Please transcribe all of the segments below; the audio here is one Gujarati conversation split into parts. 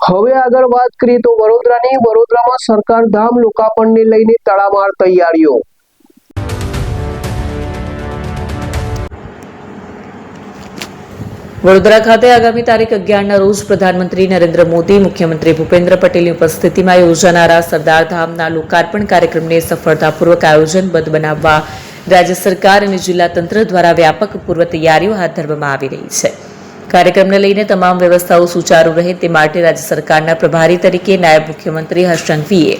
હવે આગળ વાત કરીએ તો વડોદરામાં સરકાર ધામ લોકાર્પણને લઈને તડામાર તૈયારીઓ। વડોદરા ખાતે આગામી તારીખ 11ના રોજ પ્રધાનમંત્રી નરેન્દ્ર મોદી, મુખ્યમંત્રી ભૂપેન્દ્ર પટેલની ઉપસ્થિતિમાં યોજાનારા સરદાર ધામના લોકાર્પણ કાર્યક્રમને સફળતાપૂર્વક આયોજનબદ્ધ બનાવવા રાજ્ય સરકાર અને જિલ્લા તંત્ર દ્વારા વ્યાપક પૂર્વ તૈયારીઓ હાથ ધરવામાં આવી રહી છે। કાર્યક્રમને લઈને તમામ વ્યવસ્થાઓ સુચારુ રહે તે માટે રાજ્ય સરકારના પ્રભારી તરીકે નાયબ મુખ્યમંત્રી હર્ષ સંઘવીએ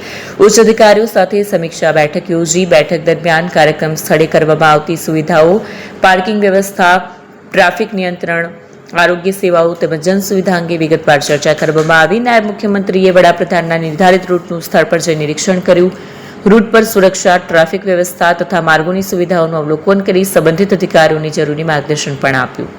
ઉચ્ચ અધિકારીઓ સાથે સમીક્ષા બેઠક યોજી। બેઠક દરમિયાન કાર્યક્રમ સ્થળે કરવામાં આવતી સુવિધાઓ, પાર્કિંગ વ્યવસ્થા, ટ્રાફિક નિયંત્રણ, આરોગ્ય સેવાઓ તેમજ જન સુવિધા અંગે વિગતવાર ચર્ચા કરવામાં આવી। નાયબ મુખ્યમંત્રીએ વડાપ્રધાનના નિર્ધારિત રૂટનું સ્થળ પર જઈ નિરીક્ષણ કર્યું। રૂટ પર સુરક્ષા, ટ્રાફિક વ્યવસ્થા તથા માર્ગોની સુવિધાઓનું અવલોકન કરી સંબંધિત અધિકારીઓને જરૂરી માર્ગદર્શન પણ આપ્યું।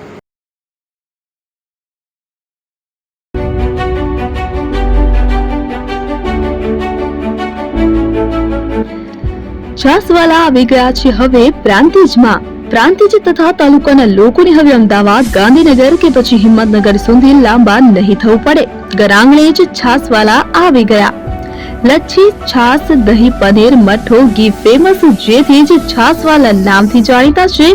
છાસવાલા આવી ગયા છે હવે પ્રાંતિજમાં। પ્રાંતિજ તથા તાલુકાના લોકોને હવે અમદાવાદ, ગાંધીનગર કે પછી હિંમતનગર સુધી લાંબા નહીં થવું પડે। ઘર આંગણે જ છાસવાલા આવી ગયા। લચ્છી, છાસ, દહીં, પનીર, મઠો, ઘી ફેમસ, જેથી જ છાસવાલા નામથી જાણીતા છે।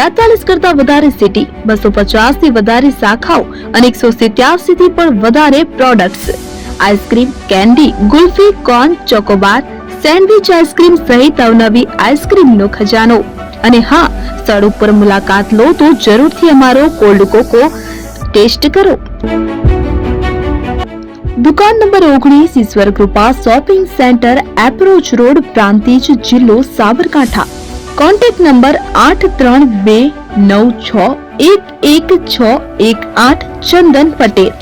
42 કરતા વધારે સિટી, 250 થી વધારે શાખાઓ અને 187 થી પણ વધારે products. Ice cream, candy, kulfi, corn, Chocobar, sandwich ice cream સહિત અવનવી આઈસ્ક્રીમનો ખજાનો। અને હા, સ્થળ ઉપર મુલાકાત લો તો જરૂરથી અમારો કોલ્ડ કોકો ટેસ્ટ કરો। દુકાન number 19, Ishwar Krupa shopping centre, approach road, Prantij, જિલ્લો Sabarkantha. Contact number 8326111618 Chandan Patel.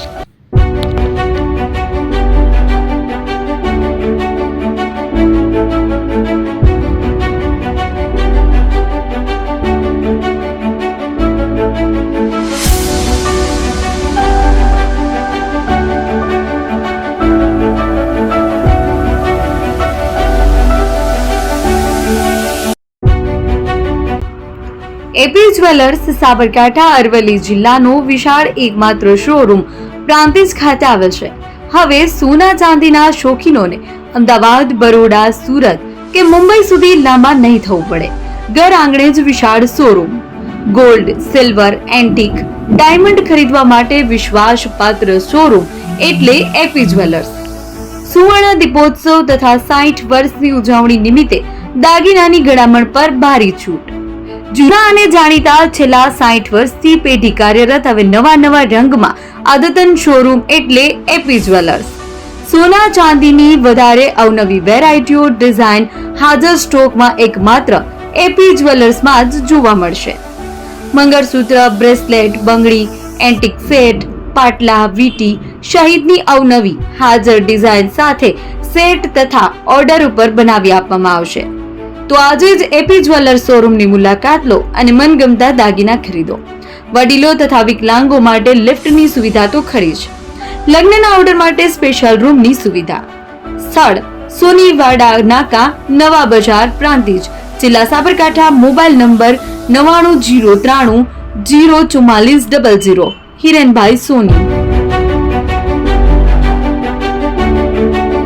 AP jewellers Sabarkantha Aravalli જિલ્લાનો વિશાળ એકમાત્ર શોરૂમ પ્રાંતિજ ખાતે આવેલ છે। હવે સોના ચાંદીના શોખીનોને અમદાવાદ, બરોડા, સુરત કે મુંબઈ સુધી લાંબા નહીં થવું પડે। ઘર આંગણે જ વિશાળ showroom. Gold, silver, antique, diamond ખરીદવા માટે વિશ્વાસપાત્ર શોરૂમ એટલે એપી જ્વેલર્સ। સુવર્ણ દીપોત્સવ તથા 60 વર્ષની ઉજવણી નિમિત્તે દાગીનાની ગળામણ પર ભારી છૂટ। જૂના અને જાણીતા છેલ્લા 60 વર્ષથી પેઢી કાર્યરત હવે નવા રંગમાં અદ્યતન શોરૂમ એટલે એપી જ્વેલર્સ। સોના ચાંદીની વધારે અવનવી વેરાયટીઓ, ડિઝાઇન હાજર સ્ટોકમાં એકમાત્ર એપી જ્વેલર્સમાં જ જોવા મળશે। મંગળસૂત્ર, બ્રેસલેટ, બંગડી, એન્ટિક સેટ, પાટલા, વીટી સહિતની અવનવી હાજર ડિઝાઇન સાથે સેટ તથા ઓર્ડર ઉપર બનાવી આપવામાં આવશે। તો આજે જ એપી જ્વેલર્સ શોરૂમની મુલાકાત લો અને મનગમતા દાગીના ખરીદો। વડીલો તથા વિકલાંગો માટે લિફ્ટની સુવિધા તો ખરી જ, લગ્નના ઓર્ડર માટે સ્પેશિયલ રૂમની સુવિધા। સ્થળ સોનીવાડા નાકા, નવા બજાર, પ્રાંતિજ, જિલ્લા સાબરકાંઠા। Mobile number 9903304400। હિરેનભાઈ સોની।